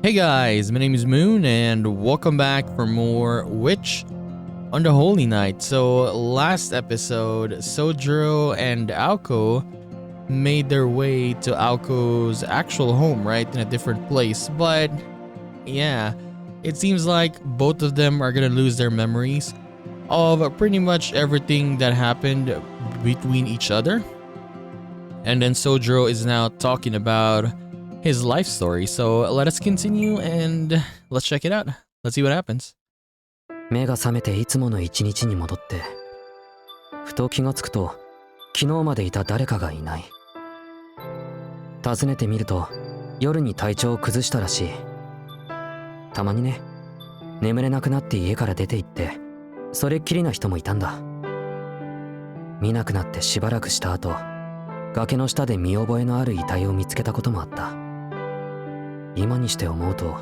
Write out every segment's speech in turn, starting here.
Hey guys, my name is Moon and welcome back for more Witch on the Holy Night. So last episode, Sojiro and Aoko made their way to Aoko's actual home, right? In a different place. But yeah, it seems like both of them are gonna lose their memories of pretty much everything that happened between each other. And then Sojiro is now talking about his life story. So let us continue and let's check it out. Let's see what happens. 目が覚めていつもの一日に戻ってふと気がつくと昨日までいた誰かがいない。訪ねてみると夜に体調を崩したらしい。たまにね、眠れなくなって家から出て行ってそれっきりな人もいたんだ。見なくなってしばらくした後、崖の下で見覚えのある遺体を見つけたこともあった。今にして思うと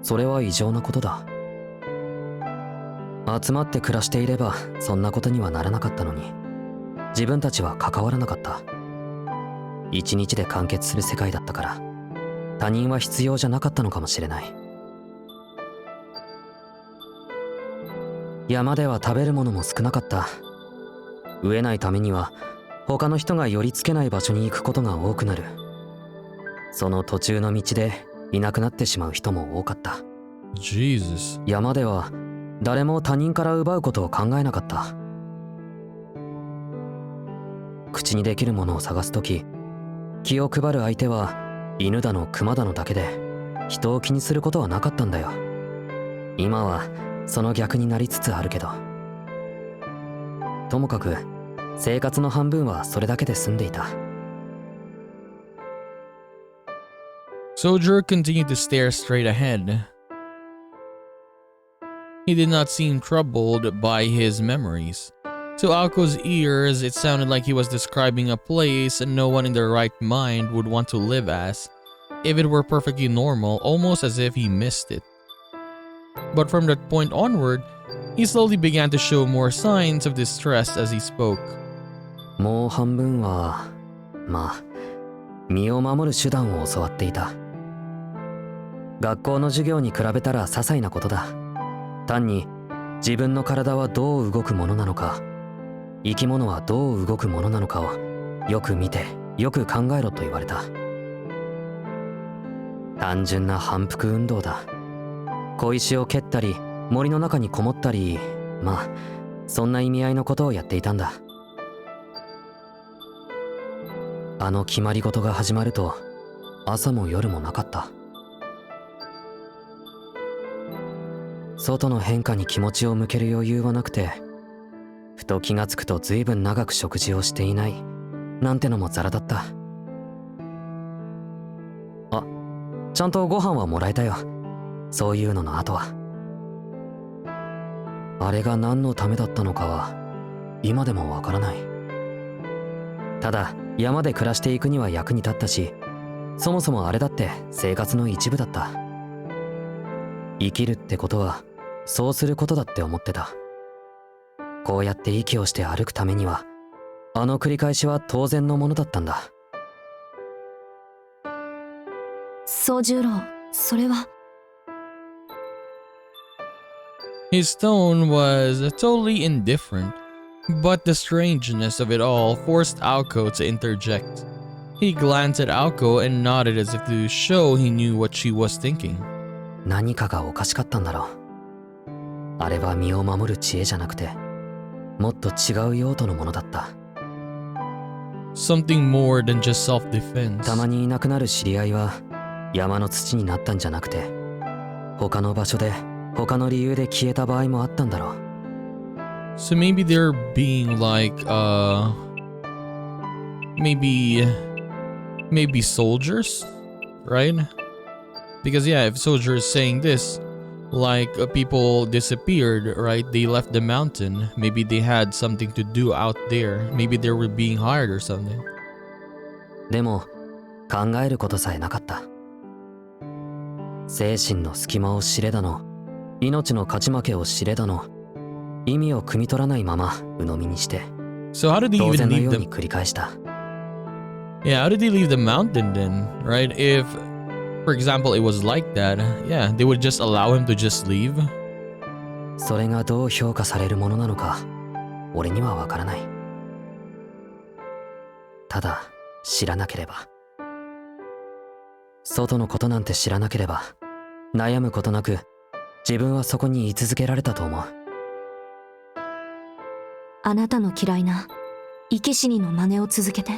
それは異常なことだ。集まって暮らしていればそんなことにはならなかったのに、自分たちは関わらなかった。一日で完結する世界だったから他人は必要じゃなかったのかもしれない。山では食べるものも少なかった。飢えないためには他の人が寄りつけない場所に行くことが多くなる。その途中の道でいなくなってしまう人も多かった。 Jesus. 山では誰も他人から奪うことを考えなかった。口にできるものを探すとき、気を配る相手は犬だの熊だのだけで人を気にすることはなかったんだよ。今はその逆になりつつあるけど、ともかく生活の半分はそれだけで済んでいた。Sojiro continued to stare straight ahead. He did not seem troubled by his memories. To Aoko's ears, it sounded like he was describing a place no one in their right mind would want to live as, if it were perfectly normal, almost as if he missed it. But from that point onward, he slowly began to show more signs of distress as he spoke. もう半分はまあ身を守る手段を教わっていた。学校の授業に比べたら些細なことだ。単に自分の体はどう動くものなのか、生き物はどう動くものなのかをよく見てよく考えろと言われた。単純な反復運動だ。小石を蹴ったり森の中にこもったり、まあそんな意味合いのことをやっていたんだ。あの決まり事が始まると朝も夜もなかった。外の変化に気持ちを向ける余裕はなくて、ふと気がつくと随分長く食事をしていないなんてのもザラだった。あ、ちゃんとご飯はもらえたよ。そういうのの後は。あれが何のためだったのかは今でもわからない。ただ山で暮らしていくには役に立ったし、そもそもあれだって生活の一部だった。生きるってことはそうすることだって思ってた。こうやって息をして歩くためにはあの繰り返しは当然のものだったんだ。宗十郎、それは。His tone was totally indifferent, but the strangeness of it all forced Aoko to interject. He glanced at Aoko and nodded as if to show he knew what she was thinking. 何かがおかしかったんだろう。あれは身を守る知恵じゃなくてもっと違う用途のものだった。 Something more than just self-defense. たまにいなくなる知り合いは山の土になったんじゃなくて他の場所で他の理由で消えた場合もあったんだろう。 So maybe they're being like maybe soldiers, right? Because yeah, if Soldier is saying this, like people disappeared, right? They left the mountain. Maybe they had something to do out there. Maybe they were being hired or something. でも考えることさえなかった。精神の隙間を知れだの、命の勝ち負けを知れだの、意味を汲み取らないまま鵜呑みにして、 So how did they 当 even 然の leave よう the に繰り返した。 Yeah, how did they leave the mountain then, right? If for example, it was like that, yeah, they would just allow him to just leave. それがどう評価されるものなのか俺にはわからない。ただ知らなければ、外のことなんて知らなければ悩むことなく自分はそこに居続けられたと思う。あなたの嫌いな生け死にの真似を続けて。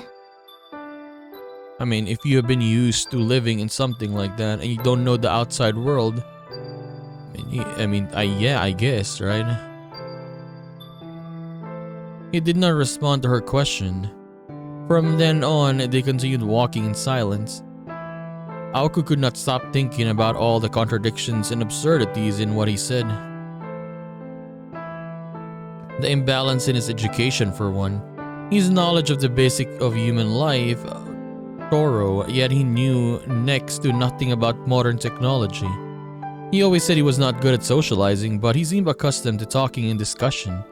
I mean, if you have been used to living in something like that and you don't know the outside world, yeah, I guess, right? He did not respond to her question. From then on, they continued walking in silence. Aoku could not stop thinking about all the contradictions and absurdities in what he said. The imbalance in his education, for one. His knowledge of the basic of human life, thorough, yet he knew next to nothing about modern technology. He always said he was not good at socializing, but he seemed accustomed to talking in discussion.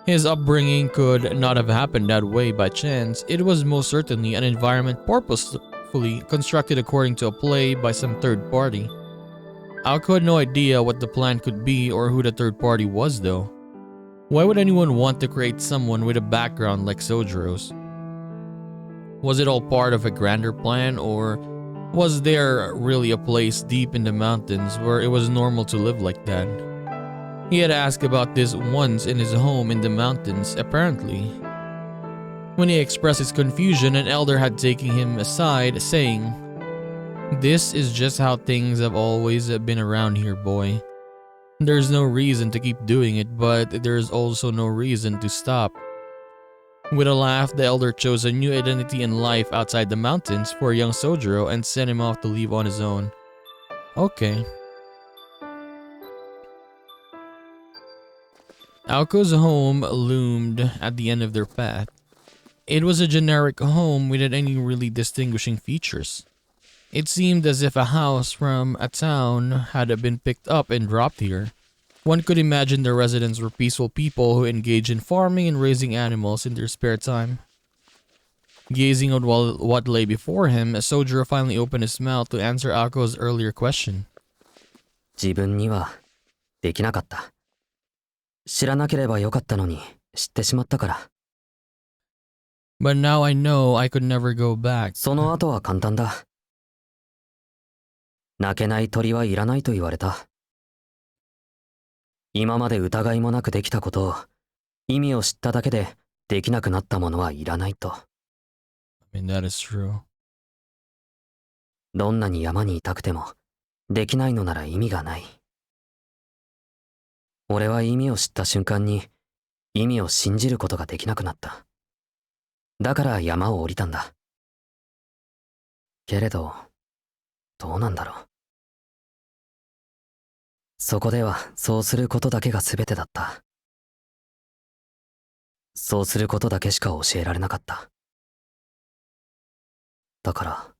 His upbringing could not have happened that way by chance. It was most certainly an environment purposefully constructed according to a play by some third party. Aoko had no idea what the plan could be or who the third party was though. Why would anyone want to create someone with a background like Sojiro's? Was it all part of a grander plan, or was there really a place deep in the mountains where it was normal to live like that? He had asked about this once in his home in the mountains, apparently. When he expressed his confusion, an elder had taken him aside, saying, "This is just how things have always been around here, boy. There's no reason to keep doing it, but there's also no reason to stop." With a laugh, the elder chose a new identity in life outside the mountains for young Sojiro and sent him off to live on his own. Okay. Aoko's home loomed at the end of their path. It was a generic home without any really distinguishing features. It seemed as if a house from a town had been picked up and dropped here. One could imagine the residents were peaceful people who engage in farming and raising animals in their spare time. Gazing at what lay before him, Sojiro finally opened his mouth to answer Aoko's earlier question. 自分にはできなかった。知らなければよかったのに知ってしまったから。But now I know I could never go back. その後は簡単だ。泣けない鳥はいらないと言われた。今まで疑いもなくできたことを意味を知っただけでできなくなったものはいらないと。I mean, that is true. どんなに山にいたくてもできないのなら意味がない。俺は意味を知った瞬間に意味を信じることができなくなった。だから山を降りたんだ。けれど、どうなんだろう。そこではそうすることだけが全てだった。そうすることだけしか教えられなかった。だから。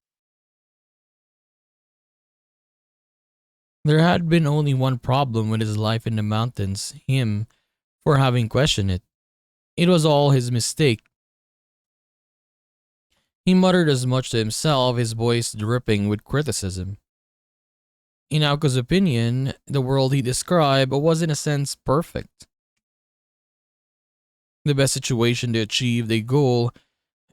There had been only one problem with his life in the mountains, him, for having questioned it. It was all his mistake. He muttered as much to himself, his voice dripping with criticism. In Aoko's opinion, the world he described was in a sense perfect. The best situation to achieve a goal,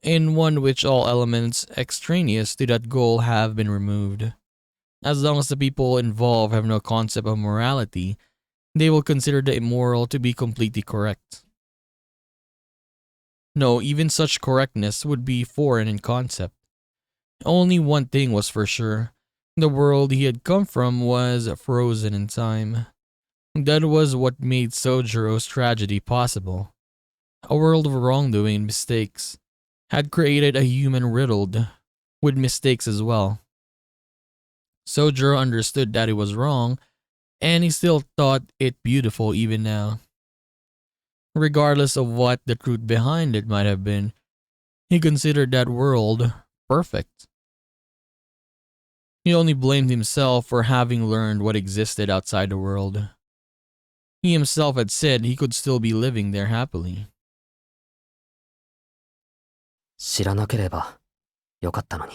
in one which all elements extraneous to that goal have been removed. As long as the people involved have no concept of morality, they will consider the immoral to be completely correct. No, even such correctness would be foreign in concept. Only one thing was for sure. The world he had come from was frozen in time. That was what made Sojiro's tragedy possible. A world of wrongdoing and mistakes had created a human riddled with mistakes as well. Sojiro understood that it was wrong, and he still thought it beautiful even now. Regardless of what the truth behind it might have been, he considered that world perfect. He only blamed himself for having learned what existed outside the world. He himself had said he could still be living there happily. 知らなければよかったのに。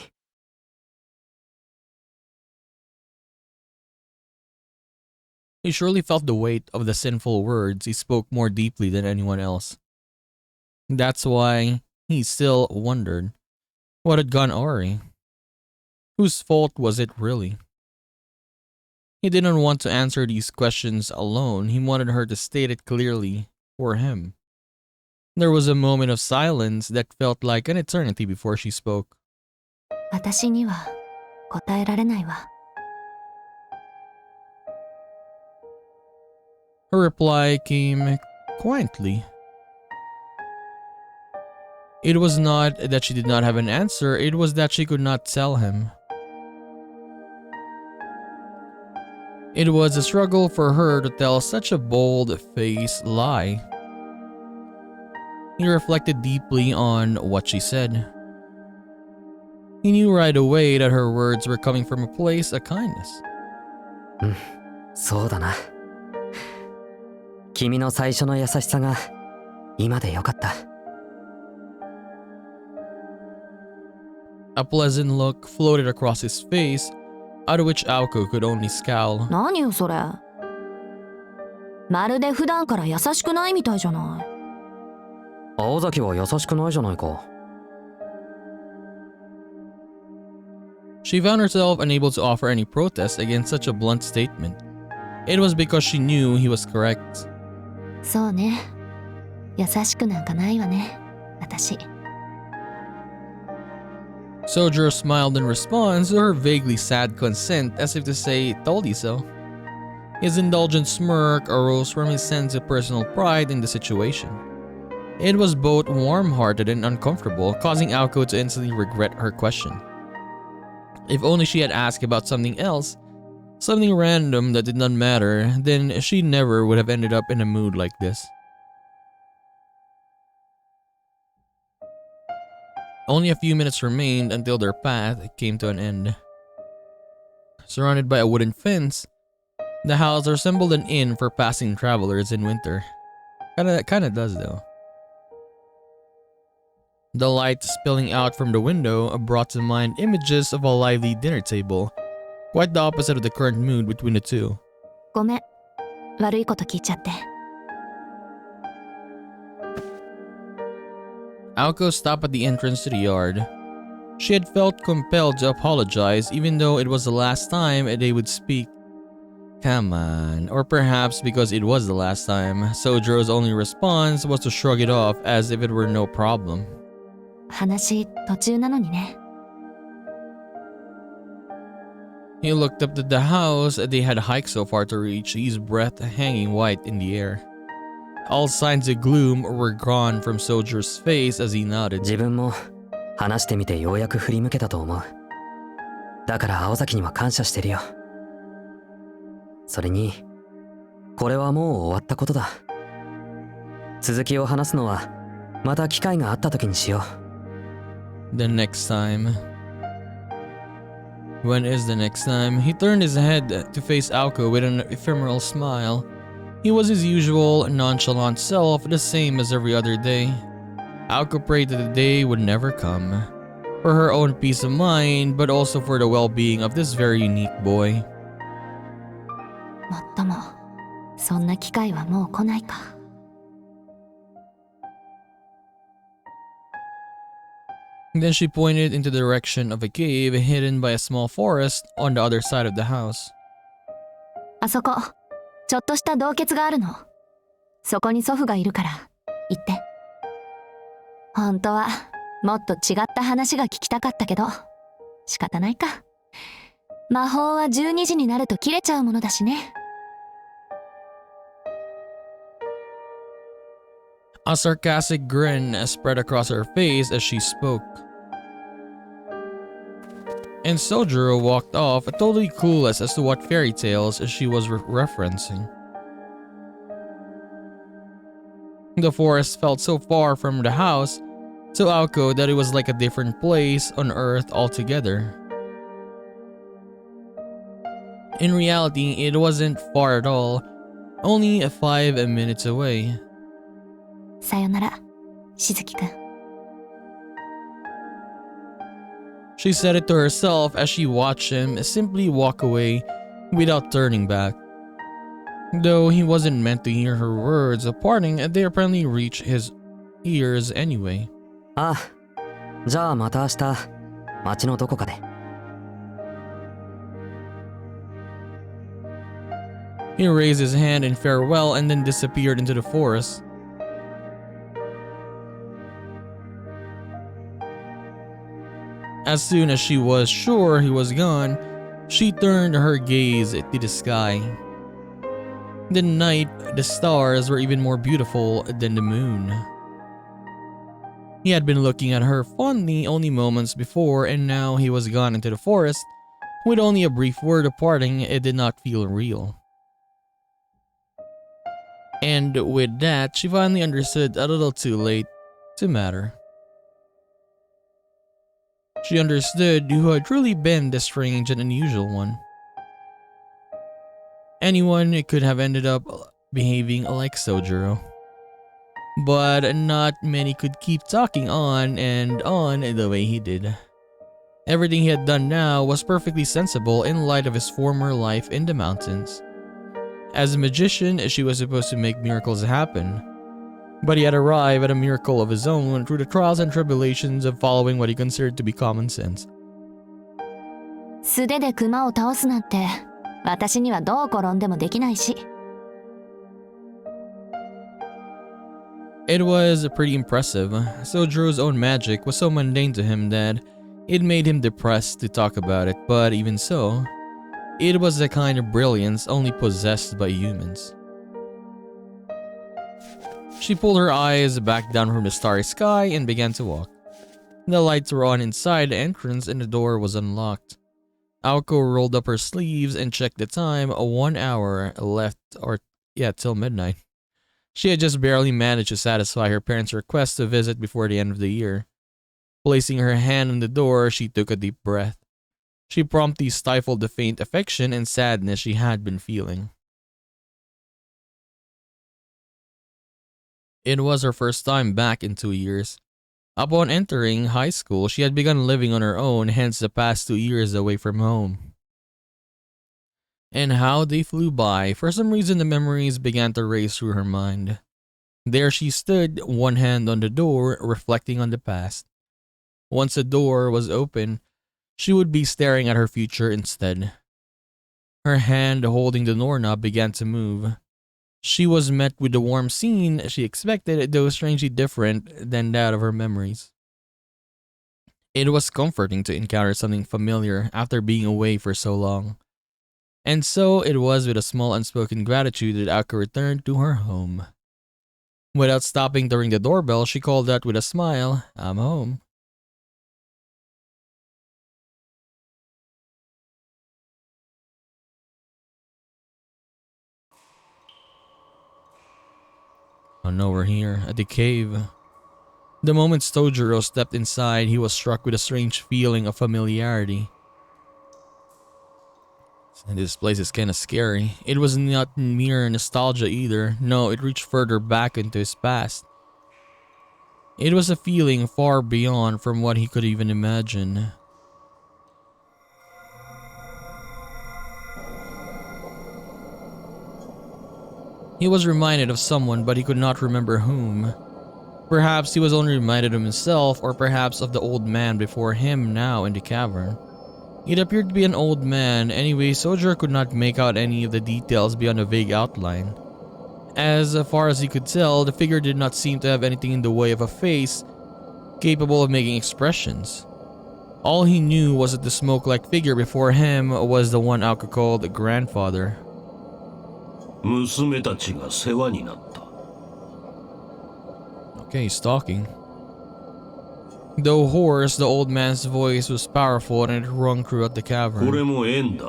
He surely felt the weight of the sinful words he spoke more deeply than anyone else. That's why he still wondered what had gone awry. Whose fault was it really? He didn't want to answer these questions alone. He wanted her to state it clearly for him. There was a moment of silence that felt like an eternity before she spoke. 私には答えられないわ。Her reply came quietly. It was not that she did not have an answer, it was that she could not tell him. It was a struggle for her to tell such a bold-faced lie. He reflected deeply on what she said. He knew right away that her words were coming from a place of kindness. そうだな。君の最初の優しさが今でよかった。A pleasant look floated across his face, out of which Aoko could only scowl. 何よそれ。まるで普段から優しくないみたいじゃない。青崎は優しくないじゃないか。She found herself unable to offer any protest against such a blunt statement. It was because she knew he was correct. そうね。優しくなんかないわね。私。Sojiro smiled in response to her vaguely sad consent, as if to say, "Told you so." His indulgent smirk arose from his sense of personal pride in the situation. It was both warm-hearted and uncomfortable, causing Aoko to instantly regret her question. If only she had asked about something else, something random that did not matter, then she never would have ended up in a mood like this. Only a few minutes remained until their path came to an end. Surrounded by a wooden fence, the house resembled an inn for passing travelers in winter. Kinda does though. The light spilling out from the window brought to mind images of a lively dinner table, quite the opposite of the current mood between the two. ごめん。悪いこと聞いちゃって。Aoko stopped at the entrance to the yard. She had felt compelled to apologize even though it was the last time they would speak. Come on, or perhaps because it was the last time, Sojiro's only response was to shrug it off as if it were no problem. 話途中なのにね。He looked up at the house they had hiked so far to reach, his breath hanging white in the air. All signs of gloom were gone from Soldier's face as he nodded. 自分も話してみてようやく振り向けたと思う。だから青崎には感謝してるよ。それに、これはもう終わったことだ。続きを話すのはまた機会があった時にしよう。The next time. When is the next time? He turned his head to face Aoko with an ephemeral smile. He was his usual nonchalant self, the same as every other day. Aoko prayed that the day would never come, for her own peace of mind, but also for the well-being of this very unique boy. もっとも、そんな機会はもう来ないか。Then she pointed in the direction of a cave hidden by a small forest on the other side of the house. あそこ、ちょっとした洞穴があるの。そこに祖父がいるから、行って。本当は、もっと違った話が聞きたかったけど、仕方ないか。魔法は12時になると切れちゃうものだしね。A sarcastic grin spread across her face as she spoke. And Sojiro walked off, totally clueless as to what fairy tales she was referencing. The forest felt so far from the house to Aoko that it was like a different place on Earth altogether. In reality, it wasn't far at all, only 5 minutes away. さよなら、しずきくん。She said it to herself as she watched him simply walk away without turning back. Though he wasn't meant to hear her words of parting, they apparently reached his ears anyway. ああ、じゃあまた明日、町のどこかで。He raised his hand in farewell and then disappeared into the forest. As soon as she was sure he was gone, she turned her gaze to the sky. The night, the stars were even more beautiful than the moon. He had been looking at her fondly only moments before, and now he was gone into the forest. With only a brief word of parting, it did not feel real. And with that, she finally understood a little too late to matter. She understood who had truly been the strange and unusual one. Anyone could have ended up behaving like Sojiro. But not many could keep talking on and on the way he did. Everything he had done now was perfectly sensible in light of his former life in the mountains. As a magician, she was supposed to make miracles happen. But he had arrived at a miracle of his own through the trials and tribulations of following what he considered to be common sense. 素手で熊を倒すなんて、私にはどう転んでもできないし。It was pretty impressive. Sojiro's own magic was so mundane to him that it made him depressed to talk about it, but even so, it was the kind of brilliance only possessed by humans. She pulled her eyes back down from the starry sky and began to walk. The lights were on inside the entrance and the door was unlocked. Aoko rolled up her sleeves and checked the time, 1 hour left till midnight. She had just barely managed to satisfy her parents' request to visit before the end of the year. Placing her hand on the door, she took a deep breath. She promptly stifled the faint affection and sadness she had been feeling. It was her first time back in 2 years. Upon entering high school, she had begun living on her own, hence the past 2 years away from home. And how they flew by. For some reason, the memories began to race through her mind. There she stood, one hand on the door, reflecting on the past. Once the door was open, she would be staring at her future instead. Her hand holding the doorknob began to move. She was met with the warm scene she expected, though strangely different than that of her memories. It was comforting to encounter something familiar after being away for so long. And so it was with a small unspoken gratitude that Aoko returned to her home. Without stopping to ring the doorbell, she called out with a smile, "I'm home." Oh no, we're here, at the cave. The moment Sojiro stepped inside, he was struck with a strange feeling of familiarity. And this place is kinda scary. It was not mere nostalgia either. No, it reached further back into his past. It was a feeling far beyond from what he could even imagine. He was reminded of someone, but he could not remember whom. Perhaps he was only reminded of himself, or perhaps of the old man before him now in the cavern. It appeared to be an old man. Anyway, Sojiro could not make out any of the details beyond a vague outline. As far as he could tell, the figure did not seem to have anything in the way of a face capable of making expressions. All he knew was that the smoke-like figure before him was the one Aoko called grandfather. 娘たちが世話になった。 Okay, stalking. Though hoarse, the old man's voice was powerful and it rung throughout the こ cavern. れも縁だ。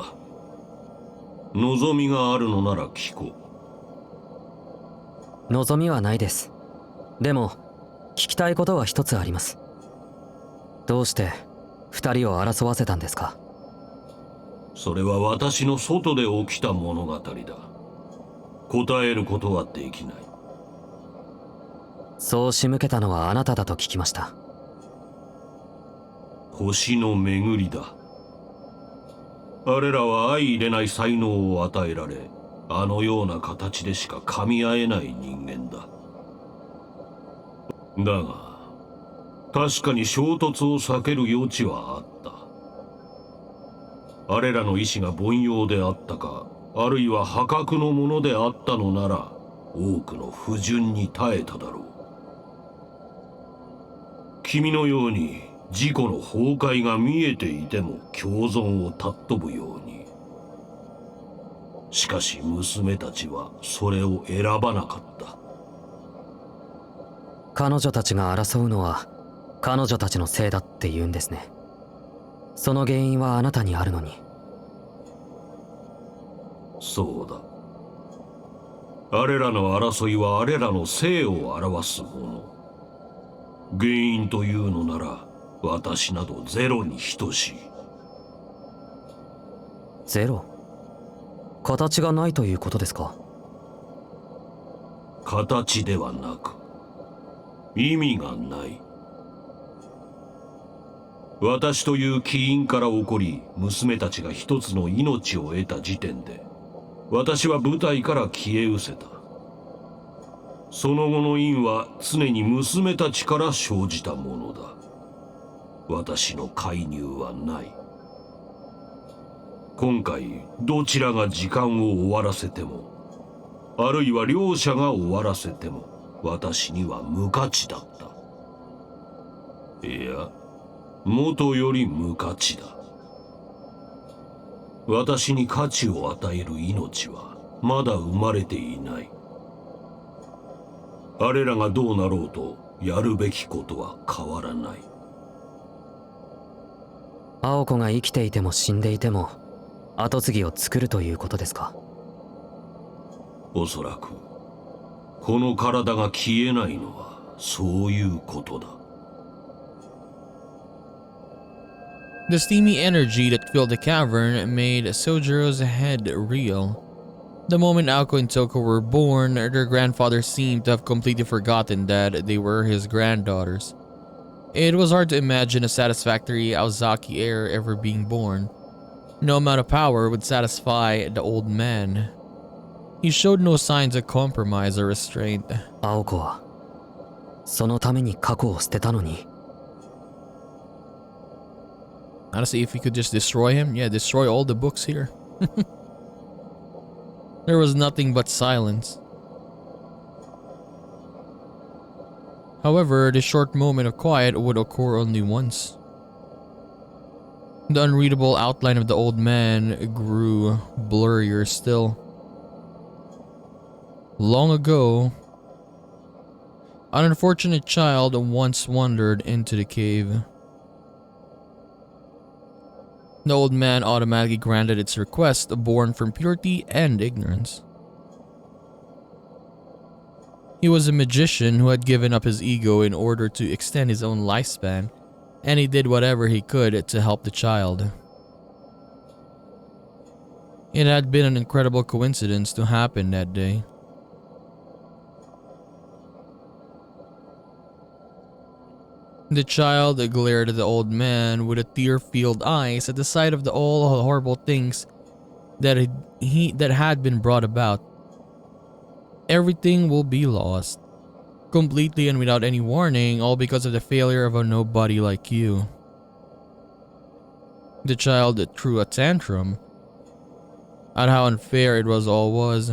望みがあるのなら聞こう。望みはないです。でも聞きたいことは一つあります。どうして二人を争わせたんですか？それは私の外で起きた物語だ。答えることはできない。そう仕向けたのはあなただと聞きました。星の巡りだ。あれらは相入れない才能を与えられ、あのような形でしか噛み合えない人間だ。だが確かに衝突を避ける余地はあった。あれらの意志が凡庸であったか、あるいは破格のものであったのなら、多くの不順に耐えただろう。君のように自己の崩壊が見えていても共存を尊ぶように。しかし娘たちはそれを選ばなかった。彼女たちが争うのは彼女たちのせいだって言うんですね。その原因はあなたにあるのに。そうだ。あれらの争いはあれらの性を表すもの。原因というのなら私などゼロに等しい。ゼロ？形がないということですか？形ではなく意味がない。私という起因から起こり、娘たちが一つの命を得た時点で私は舞台から消え失せた。その後の因は常に娘たちから生じたものだ。私の介入はない。今回どちらが時間を終わらせても、あるいは両者が終わらせても、私には無価値だった。いや、元より無価値だ。私に価値を与える命はまだ生まれていない。あれらがどうなろうとやるべきことは変わらない。青子が生きていても死んでいても跡継ぎを作るということですか？おそらくこの体が消えないのはそういうことだ。The steamy energy that filled the cavern made Sojiro's head reel. The moment Aoko and Toko were born, their grandfather seemed to have completely forgotten that they were his granddaughters. It was hard to imagine a satisfactory Aozaki heir ever being born. No amount of power would satisfy the old man. He showed no signs of compromise or restraint. 青子はそのために過去を捨てたのに。Honestly, if we could just destroy him, yeah, destroy all the books here. There was nothing but silence. However, this short moment of quiet would occur only once. The unreadable outline of the old man grew blurrier still. Long ago, an unfortunate child once wandered into the cave. The old man automatically granted its request, born from purity and ignorance. He was a magician who had given up his ego in order to extend his own lifespan, and he did whatever he could to help the child. It had been an incredible coincidence to happen that day. The child glared at the old man with tear-filled eyes at the sight of all the horrible things that had been brought about. Everything will be lost, completely and without any warning, all because of the failure of a nobody like you. The child threw a tantrum at how unfair it all was.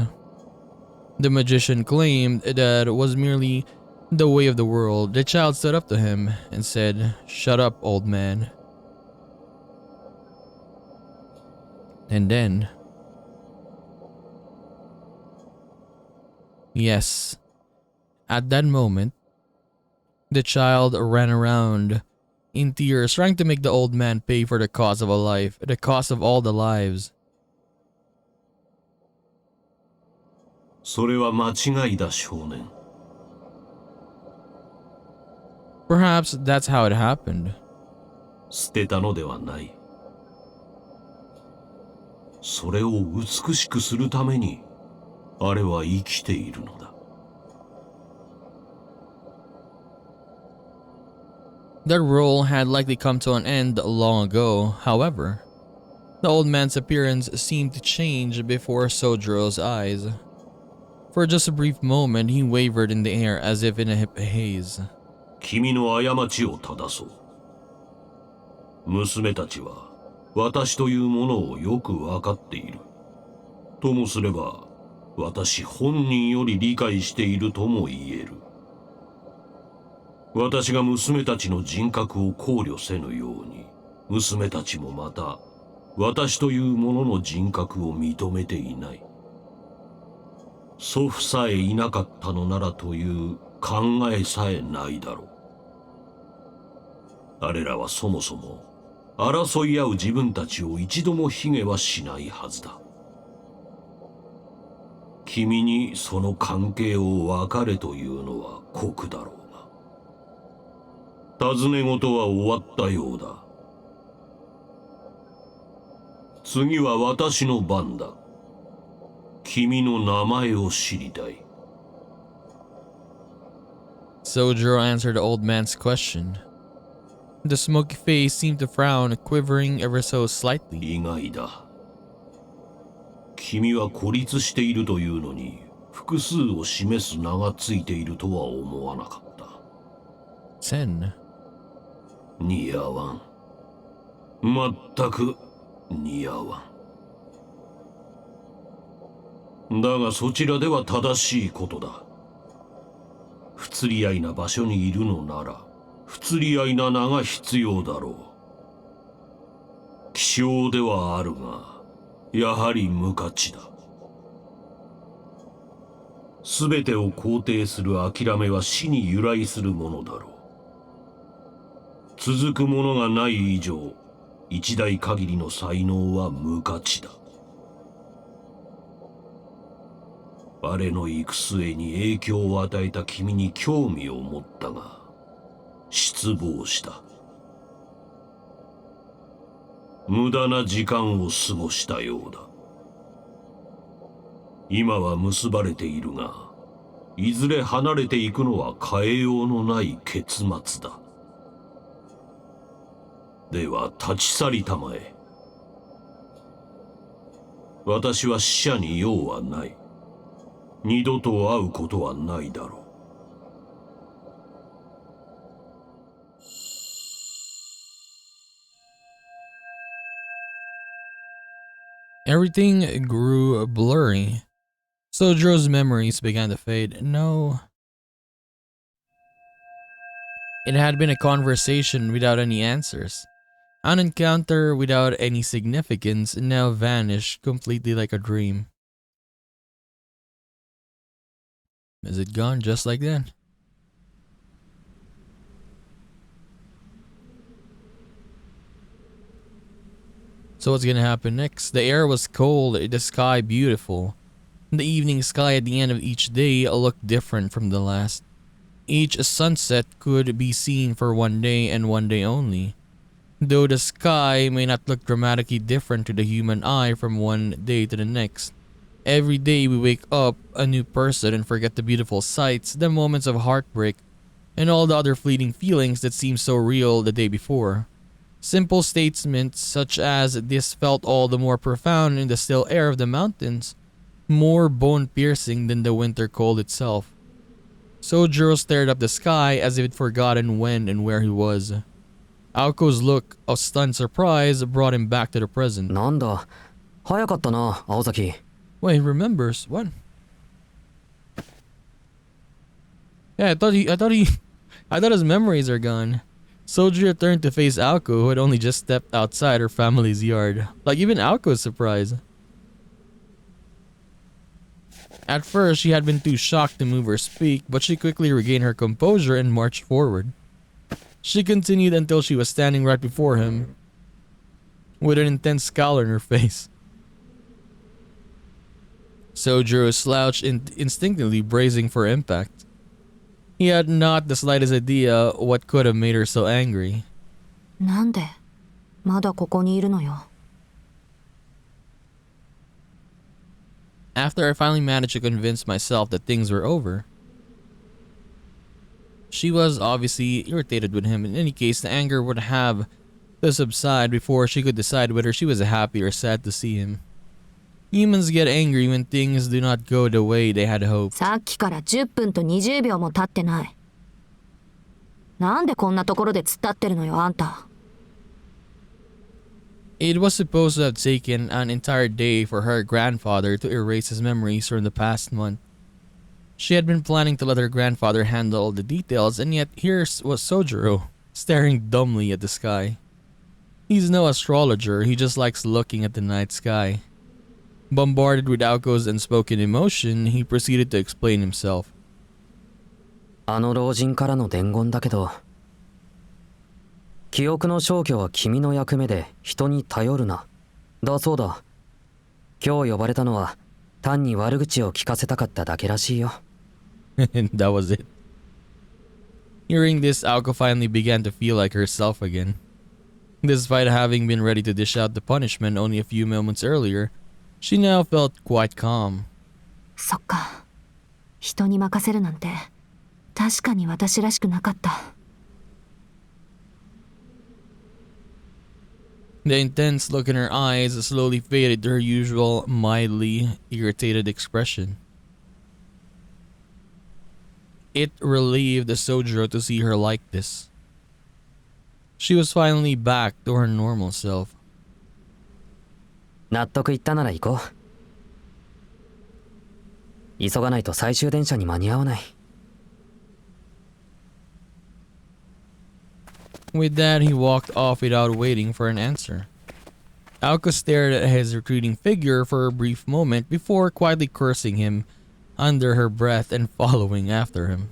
The magician claimed that it was merely the way of the world. The child stood up to him and said, "Shut up, old man." And then, yes, at that moment, the child ran around in tears, trying to make the old man pay for the cost of a life, the cost of all the lives. それは間違いだ、少年。Perhaps that's how it happened. 捨てたのではない。それを美しくするために、あれは生きているのだ。That role had likely come to an end long ago. However, The old man's appearance seemed to change before Sojiro's eyes. For just a brief moment, he wavered in the air as if in a haze. 君の過ちを正そう。娘たちは私というものをよく分かっている。ともすれば、私本人より理解しているとも言える。私が娘たちの人格を考慮せぬように、娘たちもまた私というものの人格を認めていない。祖父さえいなかったのならという考えさえないだろう。あれらはそもそも争い合う自分たちを一度も卑下はしないはずだ。君にその関係を別れというのは酷だろうが。尋ね事は終わったようだ。次は私の番だ。君の名前を知りたい。Sojiro answered the old man's question. The smoky face seemed to frown, quivering ever so slightly. 意外だ。君は孤立しているというのに、複数を示す名がついているとは思わなかった。10. 似合わん。まったく似合わん。だがそちらでは正しいことだ。不釣り合いな場所にいるのなら、不釣り合いな名が必要だろう。希少ではあるが、やはり無価値だ。すべてを肯定する諦めは死に由来するものだろう。続くものがない以上、一代限りの才能は無価値だ。我の行く末に影響を与えた君に興味を持ったが、失望した。無駄な時間を過ごしたようだ。今は結ばれているが、いずれ離れていくのは変えようのない結末だ。では立ち去りたまえ。私は死者に用はない。二度と会うことはないだろう。Everything grew blurry. Sojiro's memories began to fade. No. It had been a conversation without any answers. An encounter without any significance now vanished completely like a dream. Is it gone just like that? So what's gonna happen next? The air was cold, the sky beautiful. The evening sky at the end of each day looked different from the last. Each sunset could be seen for one day and one day only. Though the sky may not look dramatically different to the human eye from one day to the next. Every day we wake up a new person and forget the beautiful sights, the moments of heartbreak, and all the other fleeting feelings that seemed so real the day before. Simple statements such as this felt all the more profound in the still air of the mountains, more bone-piercing than the winter cold itself. Sojiro stared up the sky as if he'd forgotten when and where he was. Aoko's look of stunned surprise brought him back to the present. なんだ、早かったな、青崎。 Wait, he remembers. What? Yeah, I thought his memories are gone. Sojiro turned to face Aoko, who had only just stepped outside her family's yard. Like, even Aoko was surprised. At first, she had been too shocked to move or speak, but she quickly regained her composure and marched forward. She continued until she was standing right before him, with an intense scowl on her face. Sojiro slouched instinctively, bracing for impact. He had not the slightest idea what could have made her so angry. なんでまだここにいるのよ。 After I finally managed to convince myself that things were over, she was obviously irritated with him. In any case, the anger would have to subside before she could decide whether she was happy or sad to see him. Humans get angry when things do not go the way they had hoped. さっきから10分と20秒も経ってない。なんでこんなところで突っ立ってるのよ、あんた。It was supposed to have taken an entire day for her grandfather to erase his memories from the past month. She had been planning to let her grandfather handle all the details, and yet here was Sojiro, staring dumbly at the sky. He's no astrologer, he just likes looking at the night sky. Bombarded with Aoko's unspoken emotion, he proceeded to explain himself. あの老人からの伝言だけど、記憶の消去は君の役目で人に頼るな。だそうだ。今日呼ばれたのは単に悪口を聞かせたかっただけらしいよ。And that was it. Hearing this, Aoko finally began to feel like herself again. Despite having been ready to dish out the punishment only a few moments earlier, she now felt quite calm. そっか。人に任せるなんて確かに私らしくなかった。The intense look in her eyes slowly faded to her usual mildly irritated expression. It relieved Sojiro to see her like this. She was finally back to her normal self. 納得いったなら行こう。急がないと最終電車に間に合わない。With that, he walked off without waiting for an answer. Aoko stared at his retreating figure for a brief moment before quietly cursing him under her breath and following after him.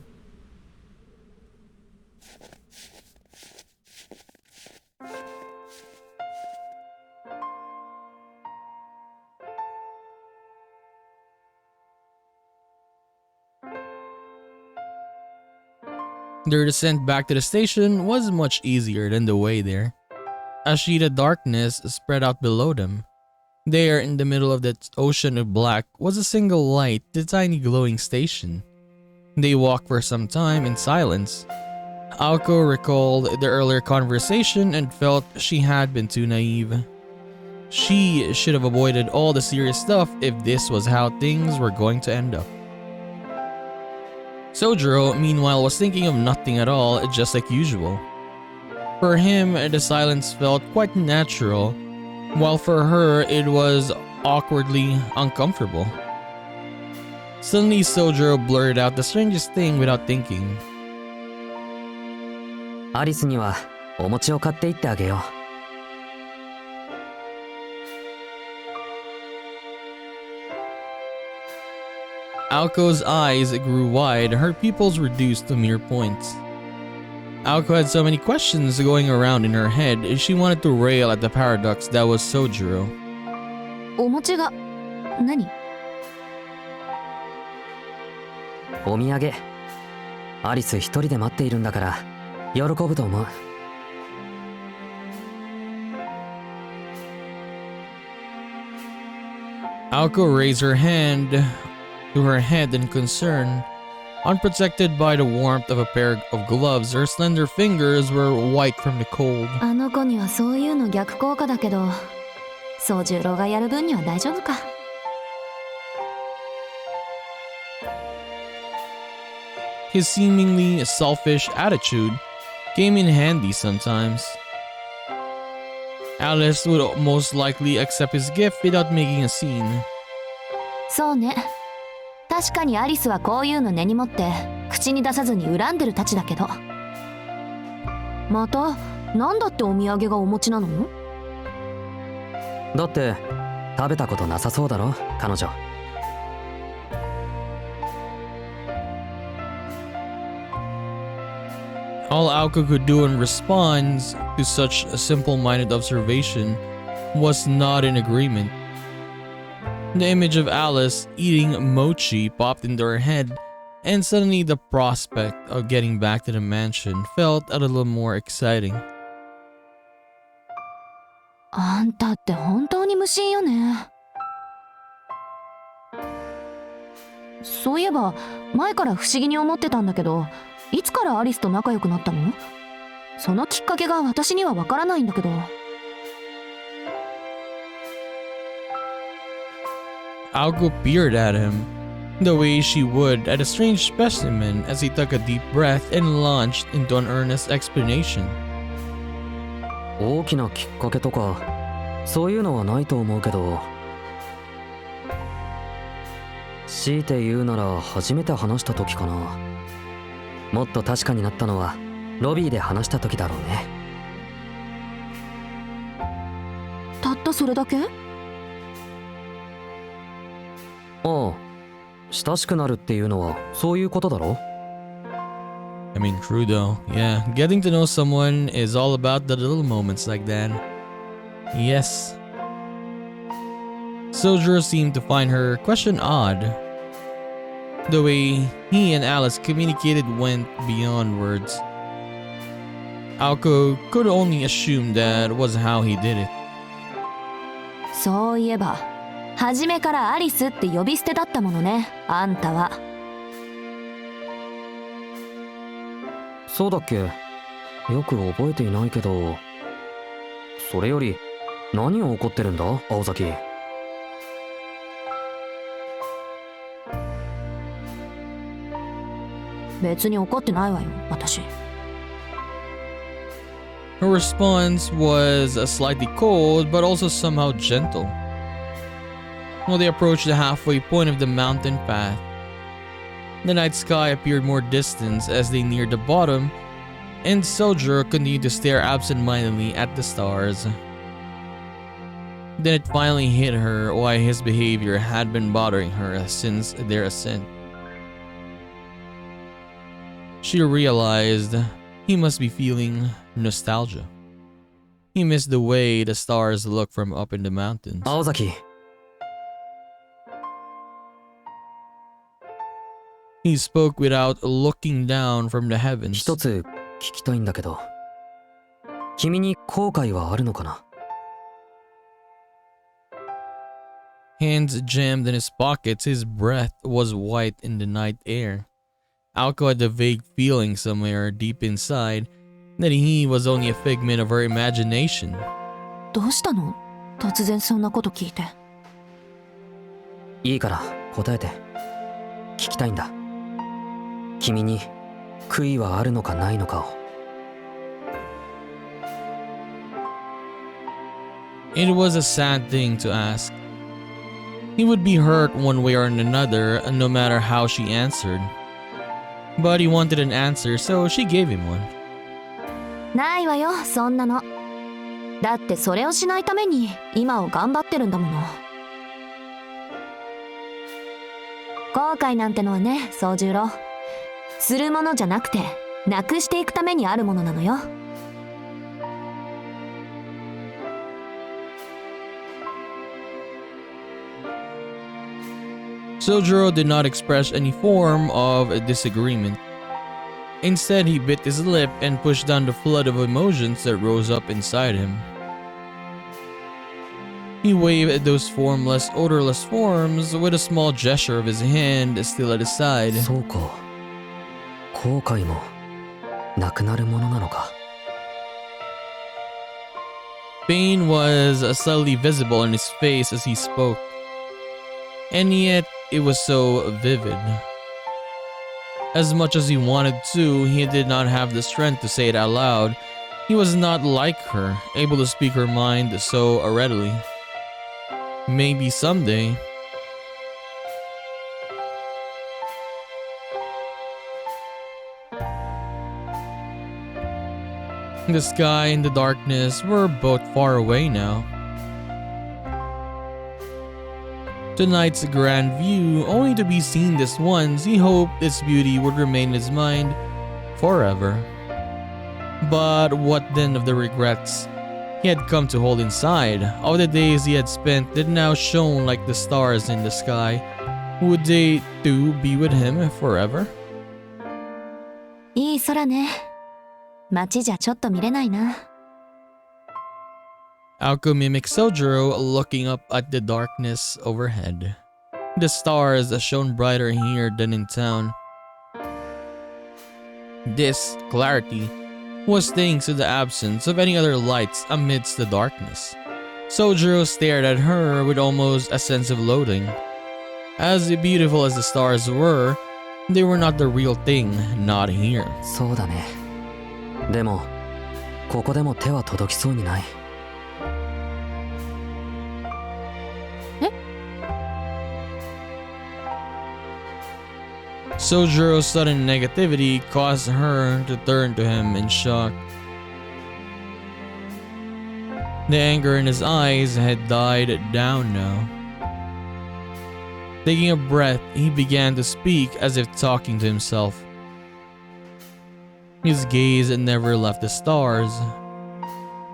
Their descent back to the station was much easier than the way there. A sheet of darkness spread out below them. There, in the middle of that ocean of black, was a single light, the tiny glowing station. They walked for some time in silence. Aoko recalled their earlier conversation and felt she had been too naive. She should have avoided all the serious stuff if this was how things were going to end up. Sojiro, meanwhile, was thinking of nothing at all, just like usual. For him, the silence felt quite natural, while for her, it was awkwardly uncomfortable. Suddenly, Sojiro blurted out the strangest thing without thinking. アリスにはお餅を買っていってあげよう。Aoko's eyes grew wide, her pupils reduced to mere points. Aoko had so many questions going around in her head, she wanted to rail at the paradox that was Sojiro. お餅が何？お土産。アリス一人で待っているんだから喜ぶと思う。Aoko raised her hand to her head in concern. Unprotected by the warmth of a pair of gloves, her slender fingers were white from the cold. あの子にはそういうの逆効果だけど、宗十郎がやる分には大丈夫か。His seemingly selfish attitude came in handy sometimes. Alice would most likely accept his gift without making a scene. そうね。確かにアリスはこういうの根に持って口に出さずに恨んでるたちだけど。またなんだってお土産がお餅なの？だって食べたことなさそうだろ彼女。All Aoko could do in response to such a simple-minded observation was nod in agreement. The image of Alice eating mochi popped into her head, and suddenly the prospect of getting back to the mansion felt a little more exciting. あんたって本当に無心よね。そういえば前から不思議に思ってたんだけど、いつからアリスと仲良くなったの？そのきっかけが私にはわからないんだけど。Aoko peered at him, the way she would at a strange specimen as he took a deep breath and launched into an earnest explanation. 大きなきっかけとかそういうのはないと思うけど、強いて言うなら初めて話した時かな。もっと確かになったのはロビーで話した時だろうね。たったそれだけ？ああ、親しくなるっていうのはそういうことだろ。 I mean, true though. Yeah, getting to know someone is all about the little moments like that. Yes. Sojiro seemed to find her question odd. The way he and Alice communicated went beyond words. Aoko could only assume that was how he did it. そういえば、初めからアリスって呼び捨てだったものね、あんたは。そうだっけ？よく覚えていないけど。それより何を怒ってるんだ青崎。別に怒ってないわよ、私。Her response was slightly cold but also somehow gentle. While they approached the halfway point of the mountain path, the night sky appeared more distant as they neared the bottom, and Sojiro continued to stare absent-mindedly at the stars. Then it finally hit her why his behavior had been bothering her since their ascent. She realized he must be feeling nostalgia. He missed the way the stars look from up in the mountains. 青崎。 He spoke without looking down from the heavens. 一つ聞きたいんだけど、君に後悔はあるのかな？ Hands jammed in his pockets, his breath was white in the night air. Aoko had the vague feeling somewhere deep inside that he was only a figment of her imagination. どうしたの？突然そんなこと聞いて。いいから答えて。聞きたいんだ。君に悔いはあるのかないのかを。It was a sad thing to ask. He would be hurt one way or another, no matter how she answered. But he wanted an answer, so she gave him one. ないわよ、そんなの。だってそれをしないために今を頑張ってるんだもの。後悔なんてのはね、宗十郎。するものじゃなくて、なくしていくためにあるものなのよ。Sojiro did not express any form of disagreement. Instead, he bit his lip and pushed down the flood of emotions that rose up inside him. He waved those formless, odorless forms with a small gesture of his hand still at his side. そうか。後悔もなくなるものなのか。Pain was subtly visible in his face as he spoke. And yet, it was so vivid. As much as he wanted to, he did not have the strength to say it out loud. He was not like her, able to speak her mind so readily. Maybe someday. The sky and the darkness were both far away now. Tonight's grand view, only to be seen this once, he hoped its beauty would remain in his mind forever. But what then of the regrets he had come to hold inside, of the days he had spent that now shone like the stars in the sky? Would they too be with him forever? いい空ね。街じゃちょっと見れないな。Aoko mimicked Sojiro, looking up at the darkness overhead. The stars shone brighter here than in town. This clarity was thanks to the absence of any other lights amidst the darkness. Sojiro stared at her with almost a sense of loathing. As beautiful as the stars were, they were not the real thing, not here. そうだね。でもここでも手は届きそうにない。Sojiro's sudden negativity caused her to turn to him in shock. The anger in his eyes had died down now. Taking a breath, he began to speak as if talking to himself. His gaze never left the stars.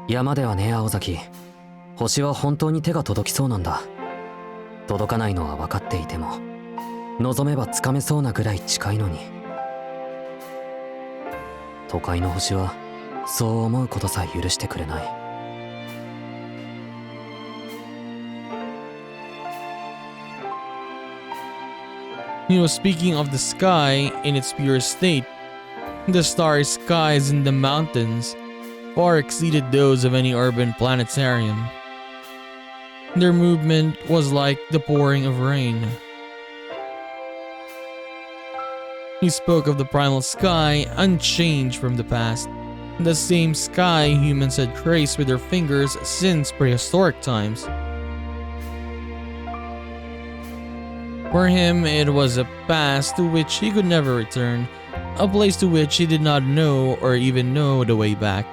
山ではね、青崎。星は本当に手が届きそうなんだ。届かないのは分かっていても、望めばつかめそうなぐらい近いのに。都会の星はそう思うことさえ許してくれない。He was speaking of the sky in its pure state. The starry skies in the mountains far exceeded those of any urban planetarium. Their movement was like the pouring of rain. He spoke of the primal sky unchanged from the past, the same sky humans had traced with their fingers since prehistoric times. For him, it was a past to which he could never return, a place to which he did not know or even know the way back.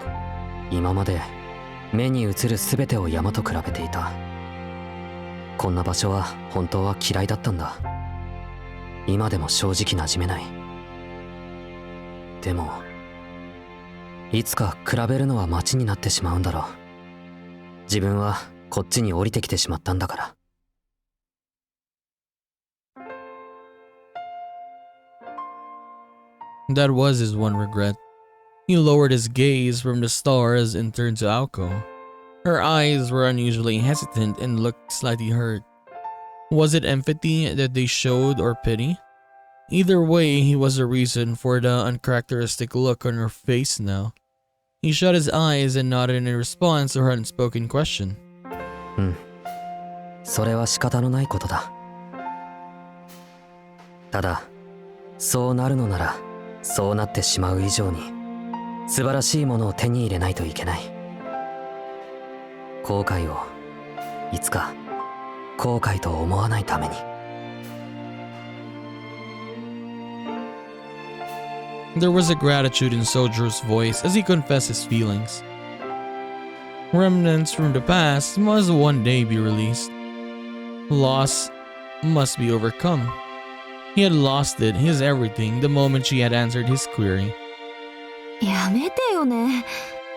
今まで目に映る全てを山と比べていた。こんな場所は本当は嫌いだったんだ。今でも正直馴染めない。でもいつか比べるのは街になってしまうんだろう。自分はこっちに降りてきてしまったんだから。That was his one regret. He lowered his gaze from the stars and turned to Aoko. Her eyes were unusually hesitant and looked slightly hurt. Was it empathy that they showed or pity? Either way, he was the reason for the uncharacteristic look on her face now. He shut his eyes and nodded in response to her unspoken question. うん。それは仕方のないことだ。ただ、そうなるのなら、そうなってしまう以上に、素晴らしいものを手に入れないといけない。後悔を、いつか、後悔と思わないために。There was a gratitude in Sojiro's voice as he confessed his feelings. Remnants from the past must one day be released. Loss must be overcome. He had lost it, his everything, the moment she had answered his query. やめてよね。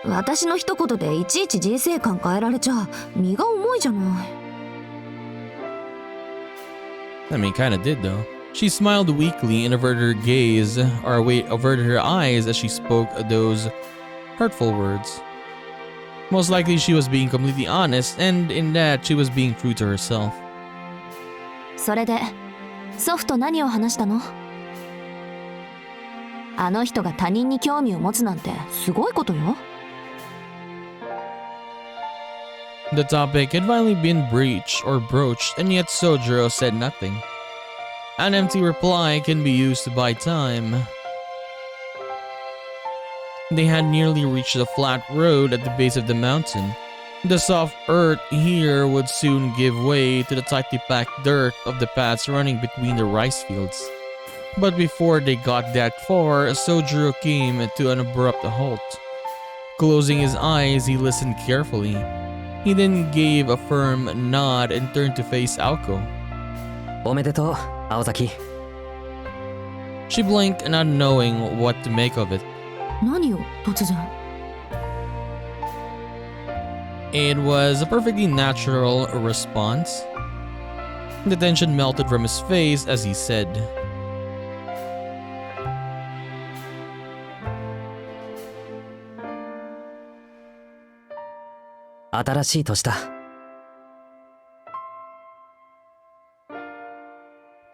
私の一言でいちいち人生観変えられちゃ身が重いじゃない。I mean, kinda did though. She smiled weakly and averted her eyes as she spoke those hurtful words. Most likely she was being completely honest, and in that she was being true to herself. それで祖父と何を話したの？あの人が他人に興味を持つなんてすごいことよ。The topic had finally been broached, and yet Sojiro said nothing. An empty reply can be used to buy time. They had nearly reached the flat road at the base of the mountain. The soft earth here would soon give way to the tightly packed dirt of the paths running between the rice fields. But before they got that far, Sojiro came to an abrupt halt. Closing his eyes, he listened carefully. He then gave a firm nod and turned to face Aoko. おめでとう、青崎。She blinked, not knowing what to make of it. 何よ、突然。It was a perfectly natural response. The tension melted from his face as he said, 新しい年だ。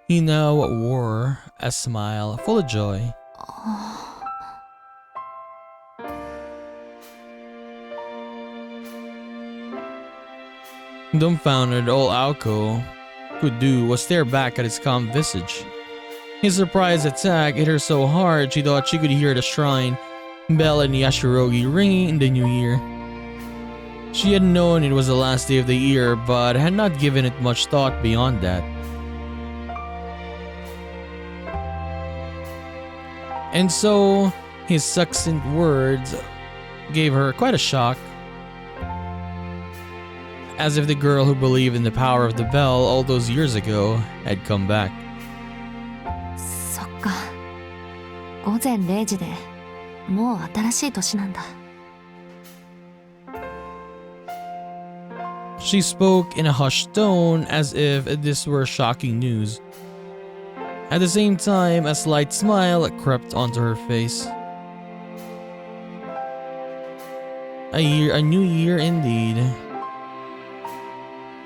He now wore a smile full of joy. Dumbfounded, all Aoko could do was stare back at his calm visage. His surprise attack hit her so hard she thought she could hear the shrine bell and Yashirogi ringing in the new year. She had known it was the last day of the year, but had not given it much thought beyond that. And so, his succinct words gave her quite a shock. As if the girl who believed in the power of the bell all those years ago had come back. そっか。午前0時でもう新しい年なんだ。She spoke in a hushed tone as if this were shocking news. At the same time, a slight smile crept onto her face. A new year indeed.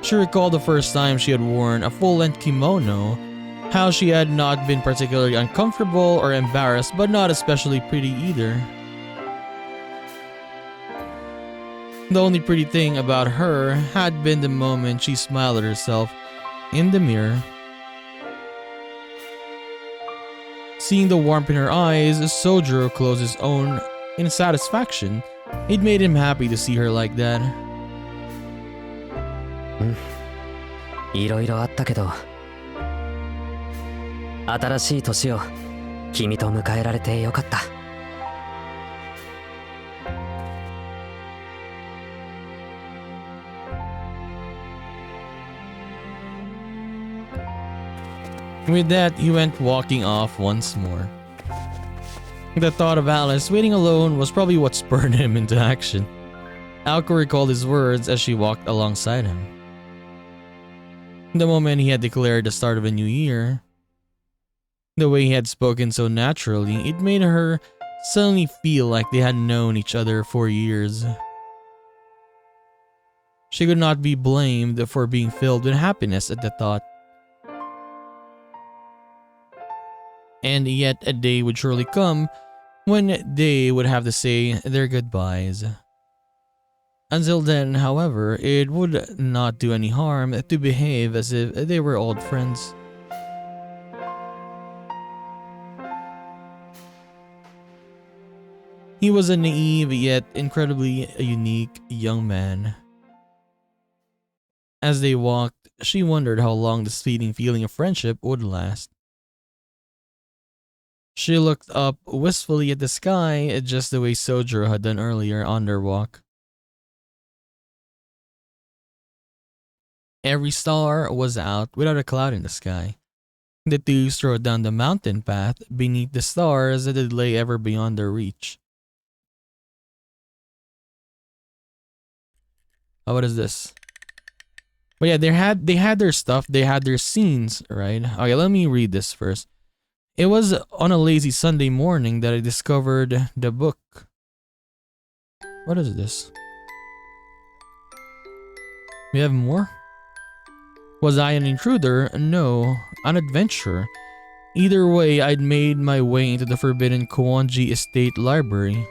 She recalled the first time she had worn a full-length kimono, how she had not been particularly uncomfortable or embarrassed, but not especially pretty either. The only pretty thing about her had been the moment she smiled at herself in the mirror. Seeing the warmth in her eyes, Sojiro closed his own in satisfaction. It made him happy to see her like that. いろいろあったけど、新しい年を君と迎えられてよかった。With that, he went walking off once more. The thought of Alice waiting alone was probably what spurred him into action. Aoko recalled his words as she walked alongside him. The moment he had declared the start of a new year, the way he had spoken so naturally, it made her suddenly feel like they had known each other for years. She could not be blamed for being filled with happiness at the thought. And yet a day would surely come when they would have to say their goodbyes. Until then, however, it would not do any harm to behave as if they were old friends. He was a naive yet incredibly unique young man. As they walked, she wondered how long this fleeting feeling of friendship would last. She looked up wistfully at the sky, just the way Sojiro had done earlier on their walk. Every star was out without a cloud in the sky. The two strode down the mountain path beneath the stars that lay ever beyond their reach. Oh, what is this? But yeah, they had their stuff, they had their scenes, right? Okay, let me read this first. It was on a lazy Sunday morning that I discovered the book. What is this? We have more? Was I an intruder? No, an adventurer. Either way, I'd made my way into the forbidden Koonji Estate Library.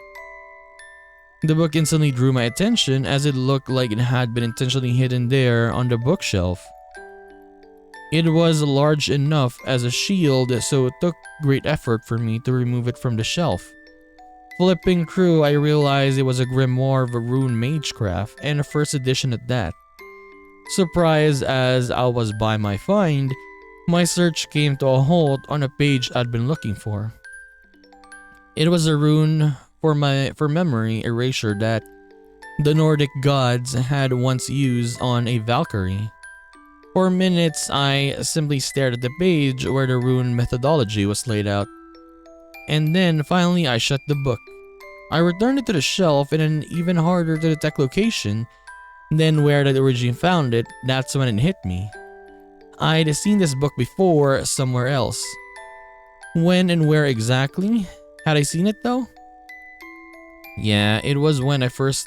The book instantly drew my attention as it looked like it had been intentionally hidden there on the bookshelf. It was large enough as a shield, so it took great effort for me to remove it from the shelf. Flipping through, I realized it was a grimoire of a rune magecraft, and a first edition at that. Surprised as I was by my find, my search came to a halt on a page I'd been looking for. It was a rune for memory erasure that the Nordic gods had once used on a Valkyrie. For minutes, I simply stared at the page where the rune methodology was laid out. And then, finally, I shut the book. I returned it to the shelf in an even harder to detect location than where I'd originally found it. That's when it hit me. I'd seen this book before somewhere else. When and where exactly? Had I seen it though? Yeah, it was when he first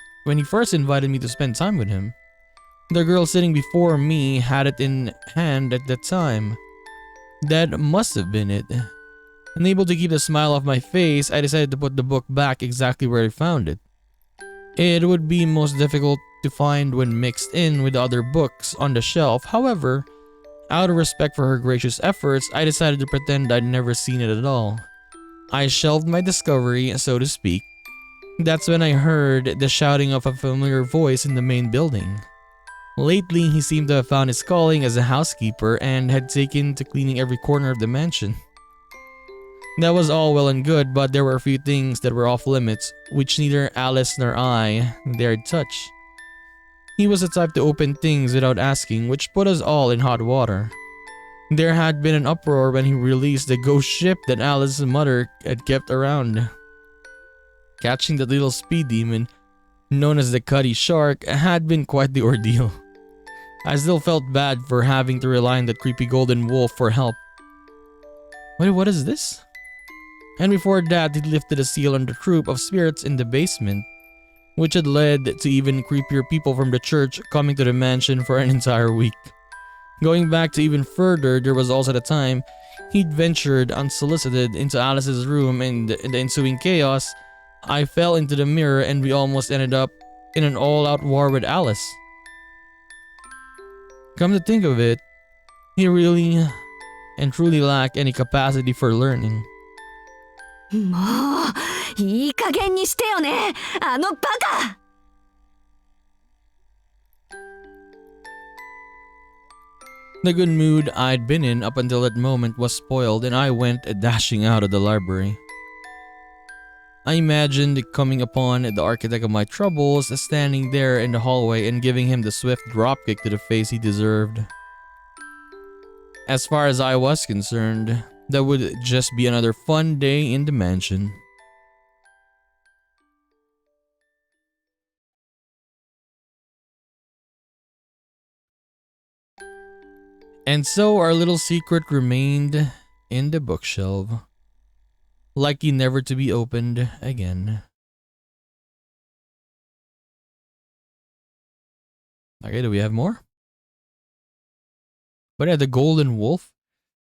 invited me to spend time with him. The girl sitting before me had it in hand at that time. That must have been it. Unable to keep the smile off my face, I decided to put the book back exactly where I found it. It would be most difficult to find when mixed in with the other books on the shelf. However, out of respect for her gracious efforts, I decided to pretend I'd never seen it at all. I shelved my discovery, so to speak. That's when I heard the shouting of a familiar voice in the main building. Lately, he seemed to have found his calling as a housekeeper and had taken to cleaning every corner of the mansion. That was all well and good, but there were a few things that were off limits, which neither Alice nor I dared touch. He was the type to open things without asking, which put us all in hot water. There had been an uproar when he released the ghost ship that Alice's mother had kept around. Catching the little speed demon, known as the Cuddy Shark, had been quite the ordeal. I still felt bad for having to rely on that creepy golden wolf for help. Wait, what is this? And before that, he lifted a seal on the troop of spirits in the basement, which had led to even creepier people from the church coming to the mansion for an entire week. Going back to even further, there was also the time he'd ventured unsolicited into Alice's room, and in the ensuing chaos, I fell into the mirror and we almost ended up in an all-out war with Alice. Come to think of it, he really and truly lacked any capacity for learning. もういい加減にしてよね、あのバカ。The good mood I'd been in up until that moment was spoiled and I went dashing out of the library. I imagined coming upon the architect of my troubles standing there in the hallway and giving him the swift dropkick to the face he deserved. As far as I was concerned, that would just be another fun day in the mansion. And so our little secret remained in the bookshelf, likely never to be opened again. Okay, do we have more? But yeah, the golden wolf.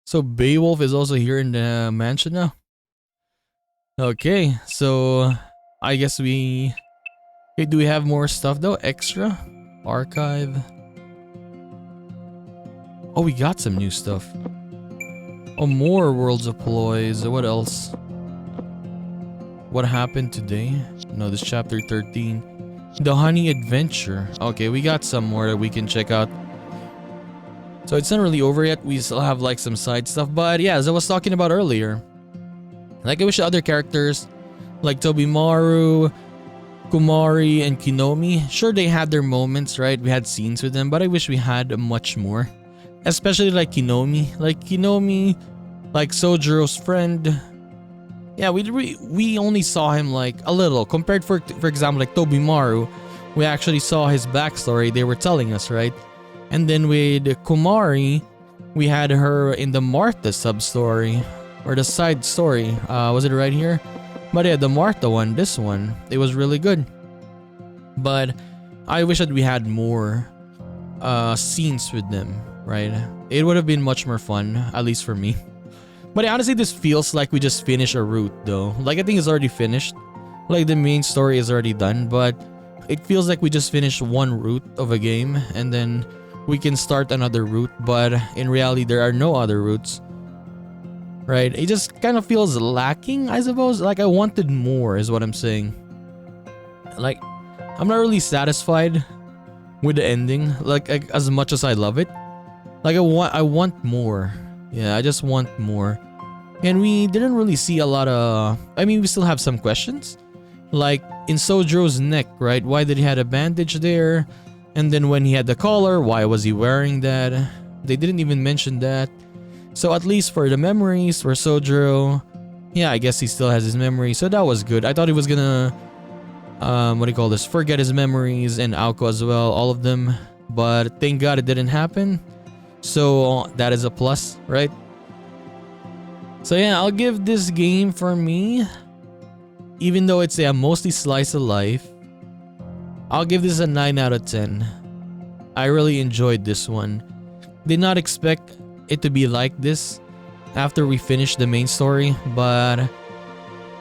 So Beowulf is also here in the mansion now. Okay, so I guess we... Okay, do we have more stuff though? Extra? Archive? Oh, we got some new stuff. Oh, more Worlds of Ploys. What else? What happened today? No, this chapter 13. The Honey Adventure. Okay, we got some more that we can check out. So it's not really over yet. We still have like some side stuff. But yeah, as I was talking about earlier, like I wish the other characters like Tobimaru, Kumari, and Kinomi, sure they had their moments, right? We had scenes with them, but I wish we had much more. Especially like Kinomi. Like Sojiro's friend. Yeah, we only saw him like a little. Compared for example like Tobimaru, we actually saw his backstory. They were telling us, right? And then with Kumari, we had her in the Martha sub-story. Or the side story. Was it right here? But yeah, the Martha one, this one, it was really good. But I wish that we had more scenes with them, right? It would have been much more fun, at least for me. But yeah, honestly, this feels like we just finished a route though. Like I think it's already finished. Like the main story is already done, but it feels like we just finished one route of a game and then we can start another route, but in reality there are no other routes. Right? It just kind of feels lacking, I suppose. Like I wanted more is what I'm saying. Like I'm not really satisfied with the ending, like as much as I love it. Like I want more. Yeah, I just want more. And we didn't really see a lot of... I mean, we still have some questions. Like in Sojiro's neck, right? Why did he have a bandage there? And then when he had the collar, why was he wearing that? They didn't even mention that. So at least for the memories for Sojiro, yeah, I guess he still has his memory. So that was good. I thought he was gonna, forget his memories, and Aoko as well, all of them. But thank God it didn't happen. So that is a plus, right? So yeah, I'll give this game, for me, even though it's a mostly slice of life, I'll give this a 9 out of 10. I really enjoyed this one. Did not expect it to be like this after we finished the main story, but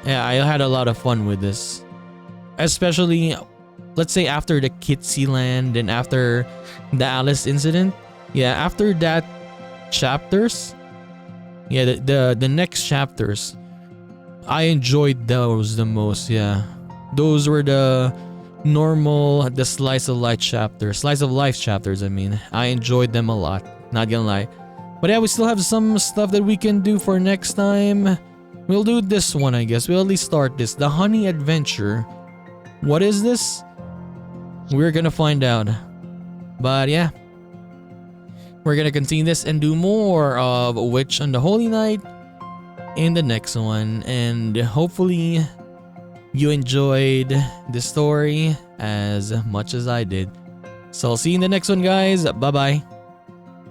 yeah, I had a lot of fun with this. Especially let's say after the Kitsy Land and after the Alice incident, yeah, after that chapters, yeah, the next chapters, I enjoyed those the most. Yeah, those were the slice of life chapters. I mean, I enjoyed them a lot. Not gonna lie, but yeah, we still have some stuff that we can do for next time. We'll do this one, I guess. We'll at least start this. The Honey Adventure. What is this? We're gonna find out. But yeah, we're gonna continue this and do more of Witch on the Holy Night in the next one. And hopefully you enjoyed the story as much as I did. So I'll see you in the next one, guys. Bye bye.